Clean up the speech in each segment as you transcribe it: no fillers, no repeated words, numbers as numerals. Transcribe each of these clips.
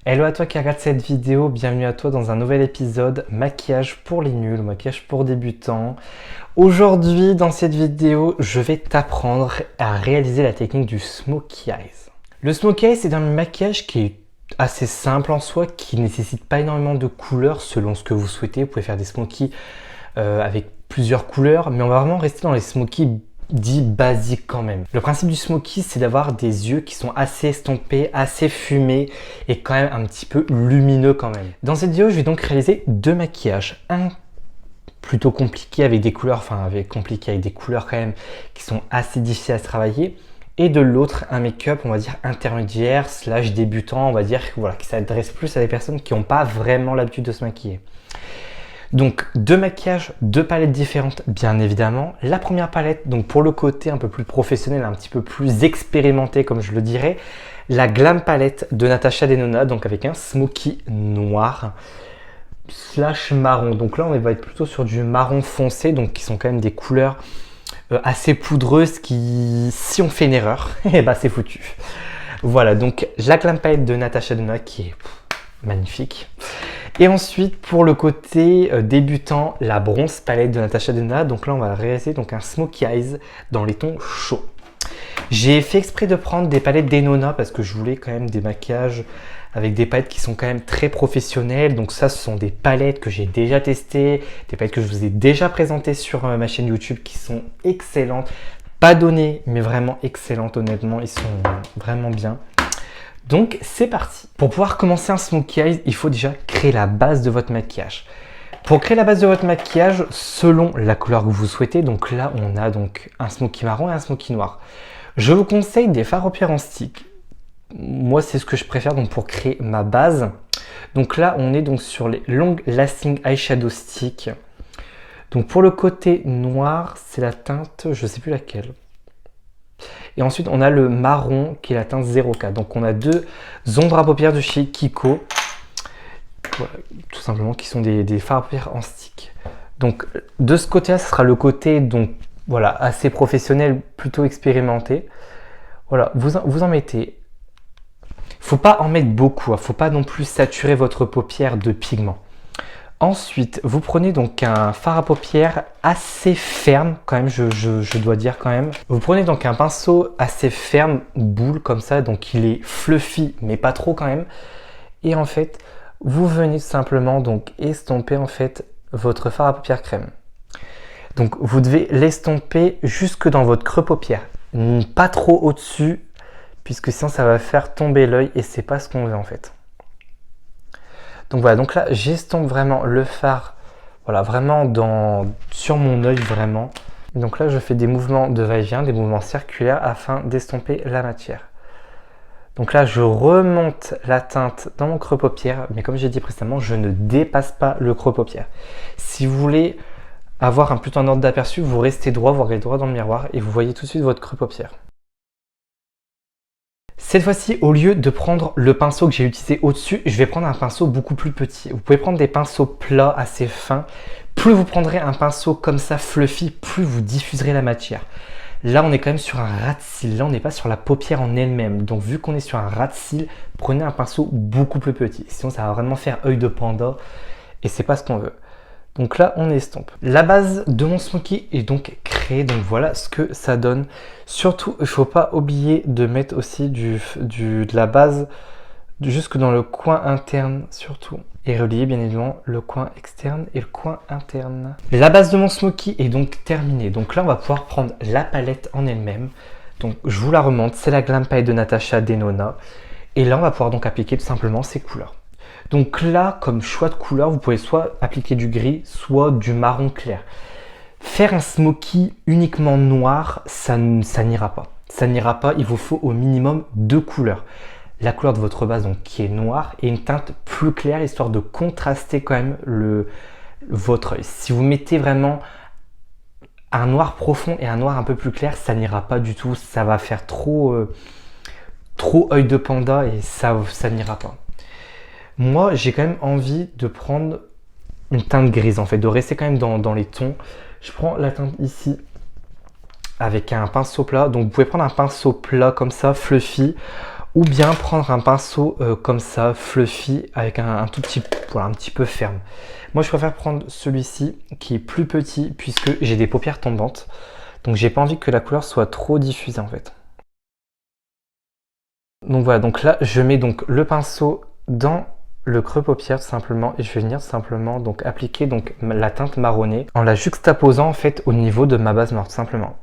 Hello à toi qui regarde cette vidéo, bienvenue à toi dans un nouvel épisode maquillage pour les nuls, maquillage pour débutants. Aujourd'hui dans cette vidéo, je vais t'apprendre à réaliser la technique du smokey eyes. Le smokey eyes c'est un maquillage qui est assez simple en soi, qui ne nécessite pas énormément de couleurs selon ce que vous souhaitez. Vous pouvez faire des smokies avec plusieurs couleurs, mais on va vraiment rester dans les smokies dit basique quand même. Le principe du smokey, c'est d'avoir des yeux qui sont assez estompés, assez fumés et quand même un petit peu lumineux quand même. Dans cette vidéo, je vais donc réaliser deux maquillages. Un plutôt compliqué avec des couleurs, avec des couleurs quand même qui sont assez difficiles à travailler. Et de l'autre, un make-up, on va dire intermédiaire, slash débutant, on va dire voilà, qui s'adresse plus à des personnes qui n'ont pas vraiment l'habitude de se maquiller. Donc deux maquillages, deux palettes différentes bien évidemment. La première palette, donc pour le côté un peu plus professionnel, un petit peu plus expérimenté comme je le dirais, la Glam Palette de Natasha Denona, donc avec un smoky noir slash marron. Donc là on va être plutôt sur du marron foncé, donc qui sont quand même des couleurs assez poudreuses qui, si on fait une erreur, et bah c'est foutu. Voilà, donc la Glam Palette de Natasha Denona qui est magnifique. Et ensuite, pour le côté débutant, la Bronze Palette de Natasha Denona. Donc là, on va réaliser donc un Smokey Eyes dans les tons chauds. J'ai fait exprès de prendre des palettes Denona parce que je voulais quand même des maquillages avec des palettes qui sont quand même très professionnelles. Donc ça, ce sont des palettes que j'ai déjà testées, des palettes que je vous ai déjà présentées sur ma chaîne YouTube qui sont excellentes. Pas données, mais vraiment excellentes honnêtement. Ils sont vraiment bien. Donc c'est parti. Pour pouvoir commencer un smokey eyes, il faut déjà créer la base de votre maquillage. Pour créer la base de votre maquillage, selon la couleur que vous souhaitez, donc là on a donc un smoky marron et un smoky noir. Je vous conseille des fards à paupières en stick. Moi c'est ce que je préfère donc pour créer ma base. Donc là on est donc sur les Long Lasting Eyeshadow Stick. Donc pour le côté noir, c'est la teinte, je sais plus laquelle. Et ensuite, on a le marron qui est la teinte 0K. Donc, on a deux ombres à paupières de chez Kiko. Voilà, tout simplement, qui sont des fards à paupières en stick. Donc, de ce côté-là, ce sera le côté donc, voilà, assez professionnel, plutôt expérimenté. Voilà, vous en mettez. Faut pas en mettre beaucoup. Faut pas non plus saturer votre paupière de pigment. Ensuite, vous prenez donc un fard à paupières assez ferme, quand même, je dois dire quand même. Vous prenez donc un pinceau assez ferme, boule comme ça, donc il est fluffy, mais pas trop quand même. Et en fait, vous venez simplement donc estomper en fait votre fard à paupières crème. Donc vous devez l'estomper jusque dans votre creux paupière, pas trop au-dessus, puisque sinon ça va faire tomber l'œil et c'est pas ce qu'on veut en fait. Donc voilà, donc là j'estompe vraiment le fard, voilà, vraiment sur mon œil vraiment. Donc là je fais des mouvements de va-et-vient, des mouvements circulaires afin d'estomper la matière. Donc là je remonte la teinte dans mon creux paupière, mais comme j'ai dit précédemment, je ne dépasse pas le creux paupière. Si vous voulez avoir un plutôt un ordre d'aperçu, vous restez droit, vous regardez droit dans le miroir et vous voyez tout de suite votre creux paupière. Cette fois-ci, au lieu de prendre le pinceau que j'ai utilisé au-dessus, je vais prendre un pinceau beaucoup plus petit. Vous pouvez prendre des pinceaux plats assez fins. Plus vous prendrez un pinceau comme ça, fluffy, plus vous diffuserez la matière. Là, on est quand même sur un ras de cils. Là, on n'est pas sur la paupière en elle-même. Donc, vu qu'on est sur un ras de cils, prenez un pinceau beaucoup plus petit. Sinon, ça va vraiment faire œil de panda et c'est pas ce qu'on veut. Donc là, on estompe. La base de mon smokey est donc créée. Donc voilà ce que ça donne. Surtout, il ne faut pas oublier de mettre aussi de la base jusque dans le coin interne surtout. Et relier bien évidemment le coin externe et le coin interne. La base de mon smokey est donc terminée. Donc là, on va pouvoir prendre la palette en elle-même. Donc je vous la remonte. C'est la Glam Palette de Natasha Denona. Et là, on va pouvoir donc appliquer tout simplement ces couleurs. Donc là, comme choix de couleur, vous pouvez soit appliquer du gris, soit du marron clair. Faire un smokey uniquement noir, ça n'ira pas. Ça n'ira pas, il vous faut au minimum deux couleurs. La couleur de votre base, donc, qui est noire, et une teinte plus claire, histoire de contraster quand même votre œil. Si vous mettez vraiment un noir profond et un noir un peu plus clair, ça n'ira pas du tout. Ça va faire trop œil de panda et ça n'ira pas. Moi, j'ai quand même envie de prendre une teinte grise, en fait, de rester quand même dans les tons. Je prends la teinte ici avec un pinceau plat. Donc, vous pouvez prendre un pinceau plat comme ça, fluffy, ou bien prendre un pinceau comme ça, fluffy, avec un tout petit, voilà, un petit peu ferme. Moi, je préfère prendre celui-ci qui est plus petit puisque j'ai des paupières tombantes. Donc, j'ai pas envie que la couleur soit trop diffusée en fait. Donc voilà, donc là, je mets donc le pinceau dans le creux paupière tout simplement et je vais venir simplement donc appliquer donc la teinte marronnée en la juxtaposant en fait au niveau de ma base noire tout simplement.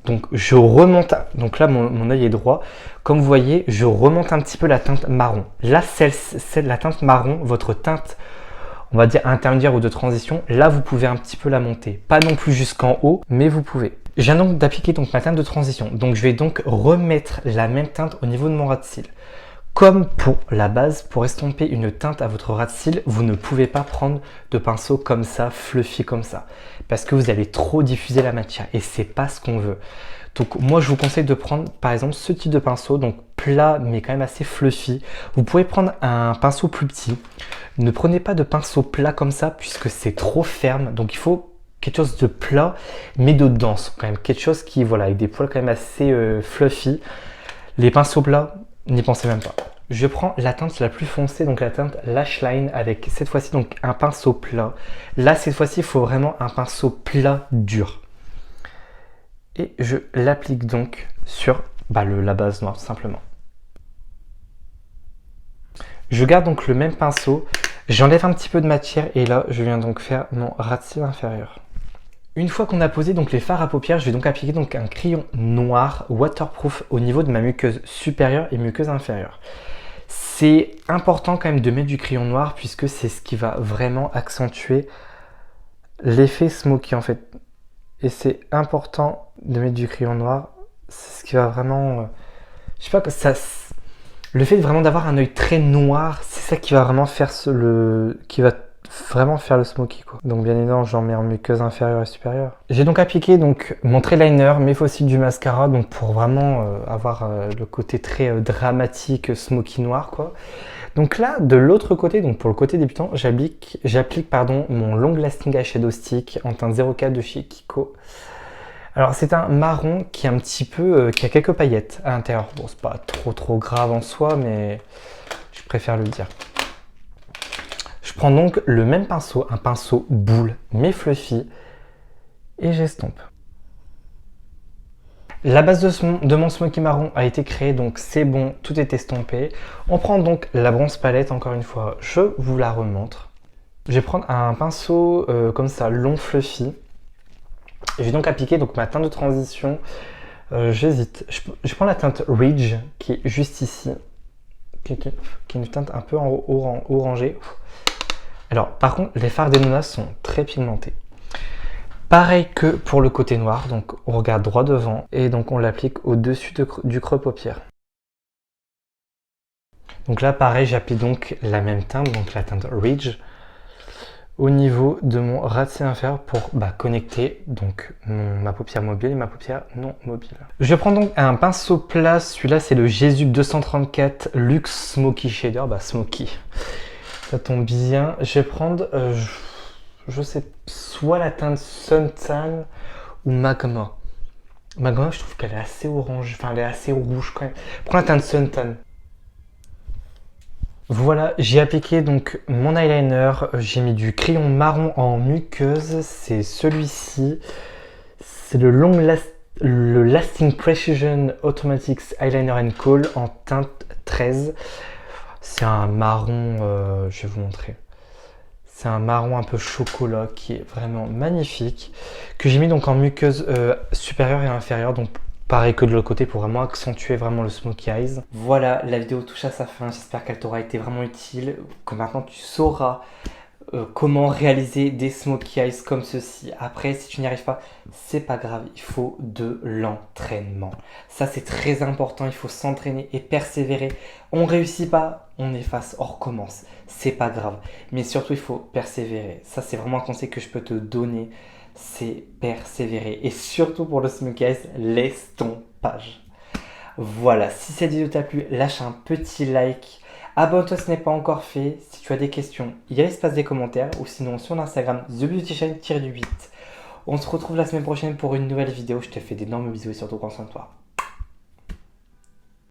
Donc je remonte, donc là mon œil est droit, comme vous voyez je remonte un petit peu la teinte marron. Là la teinte marron, votre teinte on va dire intermédiaire ou de transition, là vous pouvez un petit peu la monter. Pas non plus jusqu'en haut, mais vous pouvez. Je viens donc d'appliquer donc ma teinte de transition, donc je vais donc remettre la même teinte au niveau de mon ras de cils. Comme pour la base, pour estomper une teinte à votre ras de cils, vous ne pouvez pas prendre de pinceau comme ça, fluffy comme ça, parce que vous allez trop diffuser la matière et c'est pas ce qu'on veut. Donc moi je vous conseille de prendre par exemple ce type de pinceau, donc plat mais quand même assez fluffy. Vous pouvez prendre un pinceau plus petit. Ne prenez pas de pinceau plat comme ça puisque c'est trop ferme, donc il faut quelque chose de plat mais de dense quand même, quelque chose qui voilà avec des poils quand même assez fluffy. Les pinceaux plats, n'y pensez même pas. Je prends la teinte la plus foncée, donc la teinte Lash Line avec cette fois-ci donc un pinceau plat. Là cette fois-ci il faut vraiment un pinceau plat dur. Et je l'applique donc sur la base noire tout simplement. Je garde donc le même pinceau, j'enlève un petit peu de matière et là je viens donc faire mon ras de cils inférieur. Une fois qu'on a posé donc les fards à paupières, je vais donc appliquer donc un crayon noir waterproof au niveau de ma muqueuse supérieure et muqueuse inférieure. C'est important quand même de mettre du crayon noir puisque c'est ce qui va vraiment accentuer l'effet smoky en fait. Et c'est important de mettre du crayon noir, c'est ce qui va vraiment... je sais pas, le fait vraiment d'avoir un œil très noir, c'est ça qui va vraiment faire vraiment faire le smoky quoi. Donc bien évidemment j'en mets en muqueuse inférieure et supérieure. J'ai donc appliqué donc mon trait liner, mes fossiles du mascara, donc pour vraiment avoir le côté très dramatique smoky noir quoi. Donc là de l'autre côté, donc pour le côté débutant, j'applique mon long lasting eyeshadow stick en teinte 04 de chez Kiko. Alors c'est un marron qui est un petit peu, qui a quelques paillettes à l'intérieur. Bon c'est pas trop grave en soi mais je préfère le dire. Je prends donc le même pinceau, un pinceau boule mais fluffy et j'estompe. La base de mon smoky marron a été créée donc c'est bon, tout est estompé. On prend donc la bronze palette, encore une fois je vous la remontre. Je vais prendre un pinceau comme ça long fluffy. Et je vais donc appliquer donc ma teinte de transition. J'hésite. Je prends la teinte Ridge qui est juste ici, qui est une teinte un peu orangée. Alors par contre les fards d'Enona sont très pigmentés. Pareil que pour le côté noir, donc on regarde droit devant et donc on l'applique au-dessus du creux paupière. Donc là pareil j'applique donc la même teinte, donc la teinte Ridge, au niveau de mon ras de cils inférieur pour connecter donc ma paupière mobile et ma paupière non mobile. Je prends donc un pinceau plat, celui-là c'est le Jésus 234 Luxe Smoky Shader, Smoky, ça tombe bien. Je vais prendre, je sais, soit la teinte Suntan ou Magma. Magma je trouve qu'elle est assez orange, enfin elle est assez rouge quand même. Prends la teinte Suntan. Voilà, j'ai appliqué donc mon eyeliner, j'ai mis du crayon marron en muqueuse, c'est celui-ci, c'est le Lasting Precision Automatics Eyeliner and Kohl en teinte 13. C'est un marron, je vais vous montrer, c'est un marron un peu chocolat qui est vraiment magnifique, que j'ai mis donc en muqueuse supérieure et inférieure, donc pareil que de l'autre côté pour vraiment accentuer vraiment le smoky eyes. Voilà, la vidéo touche à sa fin, j'espère qu'elle t'aura été vraiment utile, que maintenant tu sauras comment réaliser des smoky eyes comme ceci. Après, si tu n'y arrives pas, c'est pas grave, il faut de l'entraînement. Ça c'est très important, il faut s'entraîner et persévérer. On réussit pas, on efface, on recommence, c'est pas grave. Mais surtout, il faut persévérer. Ça c'est vraiment un conseil que je peux te donner. C'est persévérer. Et surtout pour le smoky eyes, l'estompage. Voilà, si cette vidéo t'a plu, lâche un petit like. Abonne-toi si ce n'est pas encore fait. Si tu as des questions, il y a l'espace des commentaires. Ou sinon sur l'Instagram, TheBeautyShine-8. On se retrouve la semaine prochaine pour une nouvelle vidéo. Je te fais d'énormes bisous et surtout prends soin de toi.